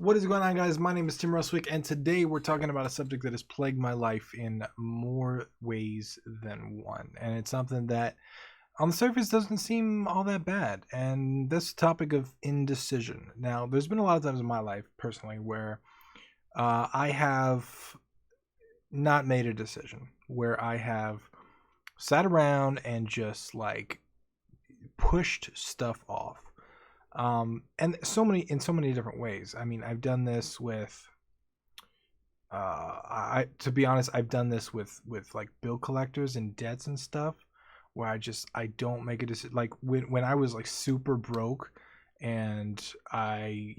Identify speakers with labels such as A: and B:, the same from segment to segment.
A: What is going on, guys? My name is Tim Ruswick, and today we're talking about a subject that has plagued my life in more ways than one. And it's something that on the surface doesn't seem all that bad. And this topic of indecision. Now, there's been a lot of times in my life, personally, where I have not made a decision, where I have sat around and just like pushed stuff off. And so many different ways. I mean, I've done this with I to be honest, I've done this with like bill collectors and debts and stuff, where I don't make a decision. Like when I was like super broke, and I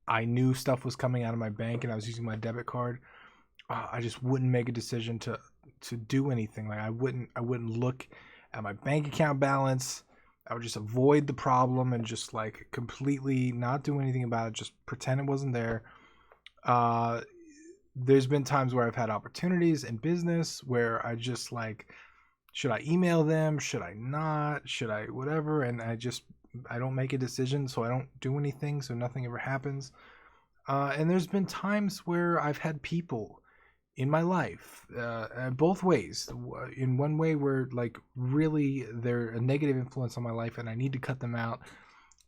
A: knew stuff was coming out of my bank and I was using my debit card. I just wouldn't make a decision to do anything. Like I wouldn't look at my bank account balance. I would just avoid the problem and just like completely not do anything about it. Just pretend it wasn't there. Uh, there's been times where I've had opportunities in business where I just like, should I email them? Should I not? Should I whatever? And I don't make a decision, so I don't do anything, so nothing ever happens. And there's been times where I've had people in my life, both ways. In one way, where like really they're a negative influence on my life, and I need to cut them out,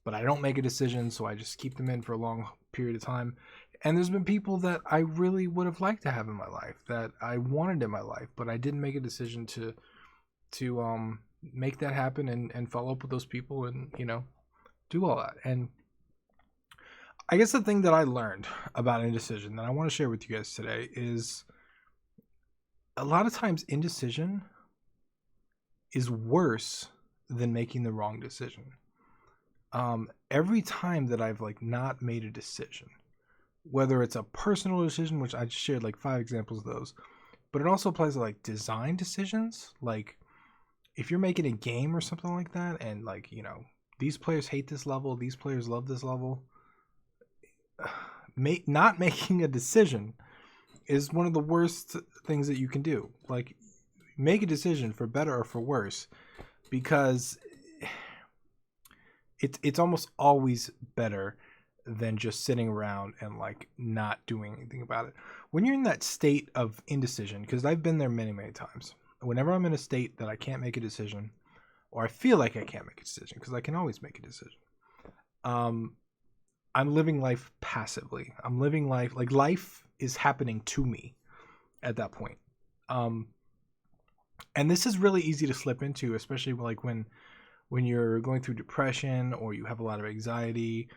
A: but I don't make a decision, so I just keep them in for a long period of time. And there's been people that I really would have liked to have in my life, that I wanted in my life, but I didn't make a decision to make that happen and follow up with those people and do all that. And I guess the thing that I learned about indecision that I want to share with you guys today is a lot of times indecision is worse than making the wrong decision. Every time that I've like not made a decision, whether it's a personal decision, which I just shared like 5 examples of those, but it also applies to like design decisions. Like if you're making a game or something like that, and like, these players hate this level, these players love this level, not making a decision is one of the worst things that you can do. Like, make a decision for better or for worse, because it's almost always better than just sitting around and like not doing anything about it. When you're in that state of indecision, because I've been there many times, whenever I'm in a state that I can't make a decision, or I feel like I can't make a decision, because I can always make a decision, I'm living life passively. I'm living life like life is happening to me at that point. And this is really easy to slip into, especially like when you're going through depression, or you have a lot of anxiety,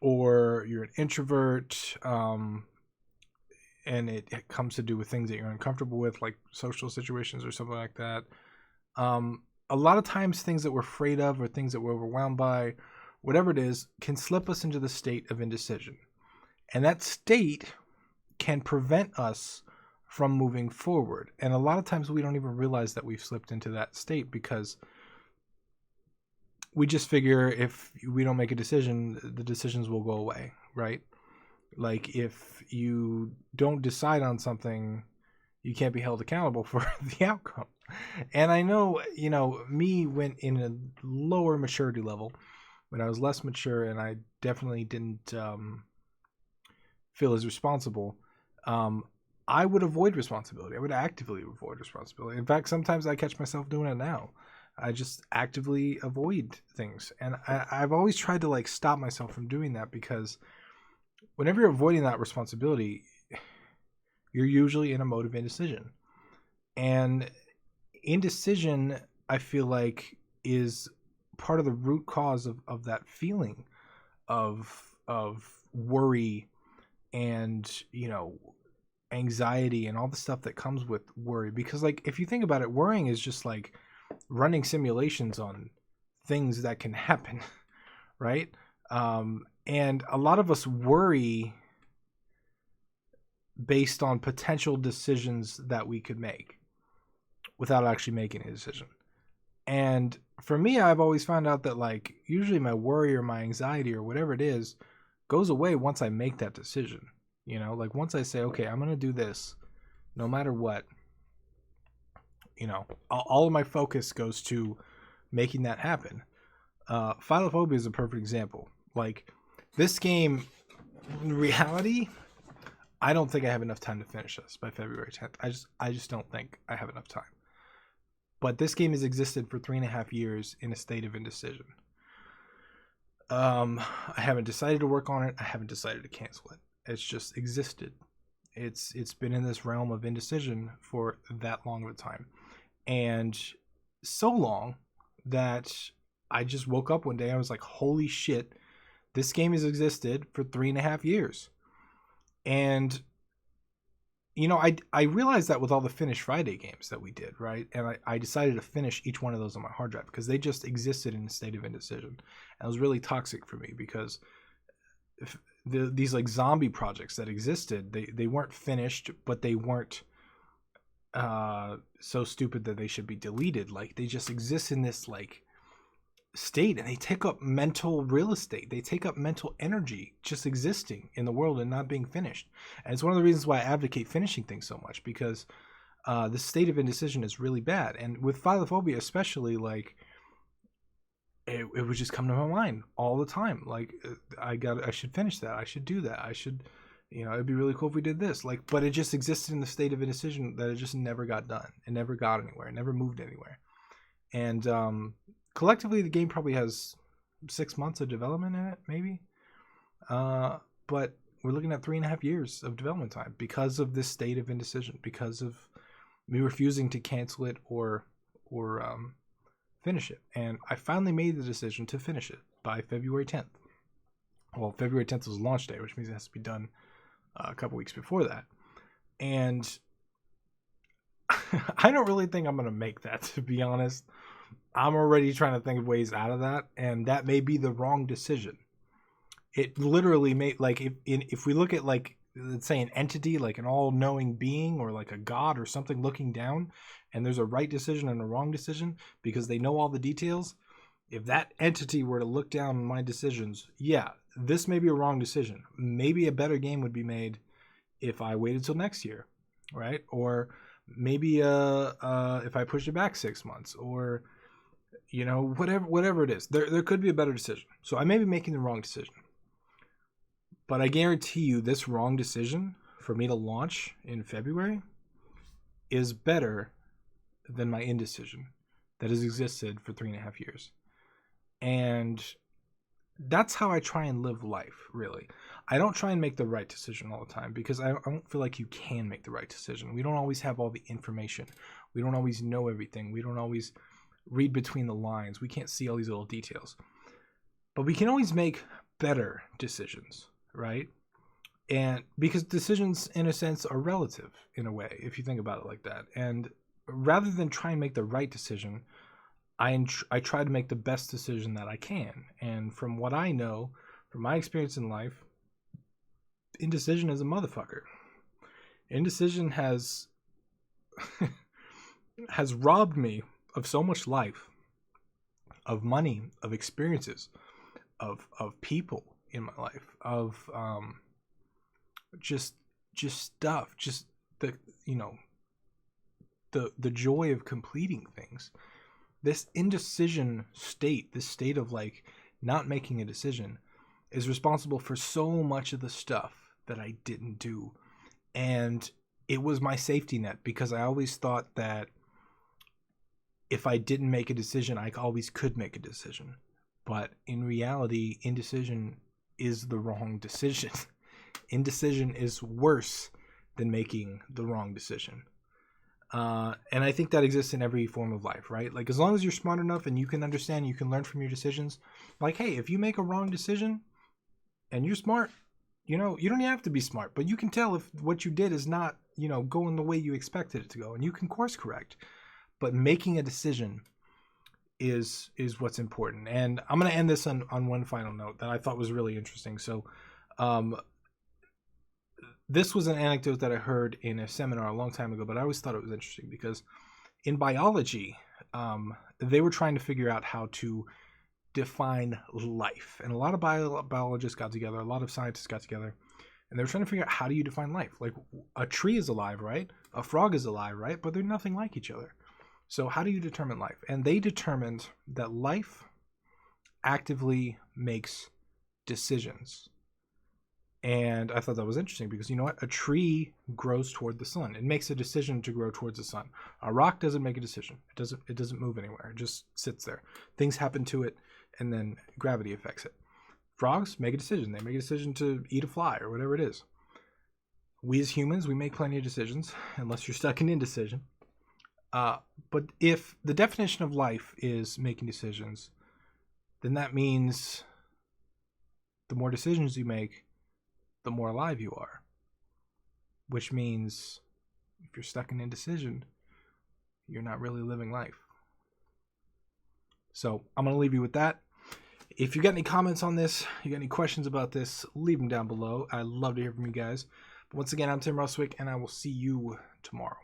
A: or you're an introvert, and it comes to do with things that you're uncomfortable with, like social situations or something like that. A lot of times things that we're afraid of, or things that we're overwhelmed by, whatever it is, can slip us into the state of indecision. And that state can prevent us from moving forward. And a lot of times we don't even realize that we've slipped into that state, because we just figure if we don't make a decision, the decisions will go away, right? Like if you don't decide on something, you can't be held accountable for the outcome. And I know, me went in a lower maturity level, when I was less mature, and I definitely didn't feel as responsible. I would avoid responsibility. I would actively avoid responsibility. In fact, sometimes I catch myself doing it now. I just actively avoid things. And I've always tried to like stop myself from doing that, because whenever you're avoiding that responsibility, you're usually in a mode of indecision. And indecision, I feel like, is part of the root cause of that feeling of worry and anxiety and all the stuff that comes with worry. Because like if you think about it, worrying is just like running simulations on things that can happen, right? And a lot of us worry based on potential decisions that we could make without actually making a decision. And for me, I've always found out that like usually my worry or my anxiety or whatever it is goes away once I make that decision. Like once I say, okay, I'm going to do this no matter what, all of my focus goes to making that happen. Phylophobia is a perfect example. Like this game In reality, I don't think I have enough time to finish this by February 10th. I just don't think I have enough time. But this game has existed for 3.5 years in a state of indecision. I haven't decided to work on it. I haven't decided to cancel it. It's just existed. It's been in this realm of indecision for that long of a time, and so long that I just woke up one day. I was like, "Holy shit! This game has existed for 3.5 years," and I realized that with all the Finish Friday games that we did, right? And I decided to finish each one of those on my hard drive because they just existed in a state of indecision. And it was really toxic for me because these like zombie projects that existed, they weren't finished, but they weren't so stupid that they should be deleted. Like they just exist in this like state, and they take up mental real estate. They take up mental energy just existing in the world and not being finished. And it's one of the reasons why I advocate finishing things so much, because the state of indecision is really bad. And with Philophobia especially, like it would just come to my mind all the time. Like I should finish that. I should do that. I should, it'd be really cool if we did this. Like, but it just existed in the state of indecision that it just never got done. It never got anywhere. It never moved anywhere. And collectively, the game probably has 6 months of development in it, maybe. But we're looking at 3.5 years of development time because of this state of indecision, because of me refusing to cancel it or finish it. And I finally made the decision to finish it by February 10th. Well, February 10th was launch day, which means it has to be done a couple weeks before that. And I don't really think I'm going to make that, to be honest. I'm already trying to think of ways out of that, and that may be the wrong decision. It literally may, like, if we look at, like, let's say an entity, like an all-knowing being or like a god or something looking down, and there's a right decision and a wrong decision because they know all the details. If that entity were to look down on my decisions, yeah, this may be a wrong decision. Maybe a better game would be made if I waited till next year, right? Or maybe if I pushed it back 6 months, or whatever it is, there could be a better decision. So I may be making the wrong decision, but I guarantee you this wrong decision for me to launch in February is better than my indecision that has existed for 3.5 years. And that's how I try and live life, really. I don't try and make the right decision all the time because I don't feel like you can make the right decision. We don't always have all the information. We don't always know everything. We don't always read between the lines. We can't see all these little details. But we can always make better decisions, right? And because decisions, in a sense, are relative in a way, if you think about it like that. And rather than try and make the right decision, I try to make the best decision that I can. And from what I know, from my experience in life, indecision is a motherfucker. Indecision has has robbed me of so much life, of money, of experiences, of people in my life, of just stuff, just the the joy of completing things. This indecision state, this state of like not making a decision, is responsible for so much of the stuff that I didn't do. And it was my safety net because I always thought that if I didn't make a decision, I always could make a decision. But in reality, indecision is the wrong decision. Indecision is worse than making the wrong decision. And I think that exists in every form of life, right? Like, as long as you're smart enough and you can understand, you can learn from your decisions. Like, hey, if you make a wrong decision and you're smart, you don't even have to be smart, but you can tell if what you did is not, going the way you expected it to go, and you can course correct. But making a decision is what's important. And I'm going to end this on one final note that I thought was really interesting. So, this was an anecdote that I heard in a seminar a long time ago, but I always thought it was interesting because in biology, they were trying to figure out how to define life. And a lot of biologists got together, a lot of scientists got together, and they were trying to figure out, how do you define life? Like, a tree is alive, right? A frog is alive, right? But they're nothing like each other. So how do you determine life? And they determined that life actively makes decisions. And I thought that was interesting because you know what? A tree grows toward the sun. It makes a decision to grow towards the sun. A rock doesn't make a decision. It doesn't move anywhere. It just sits there. Things happen to it, and then gravity affects it. Frogs make a decision. They make a decision to eat a fly or whatever it is. We as humans, we make plenty of decisions, unless you're stuck in indecision. But if the definition of life is making decisions, then that means the more decisions you make, the more alive you are. Which means if you're stuck in indecision, you're not really living life. So I'm going to leave you with that. If you got any comments on this, you got any questions about this, leave them down below. I'd love to hear from you guys. But once again, I'm Tim Ruswick, and I will see you tomorrow.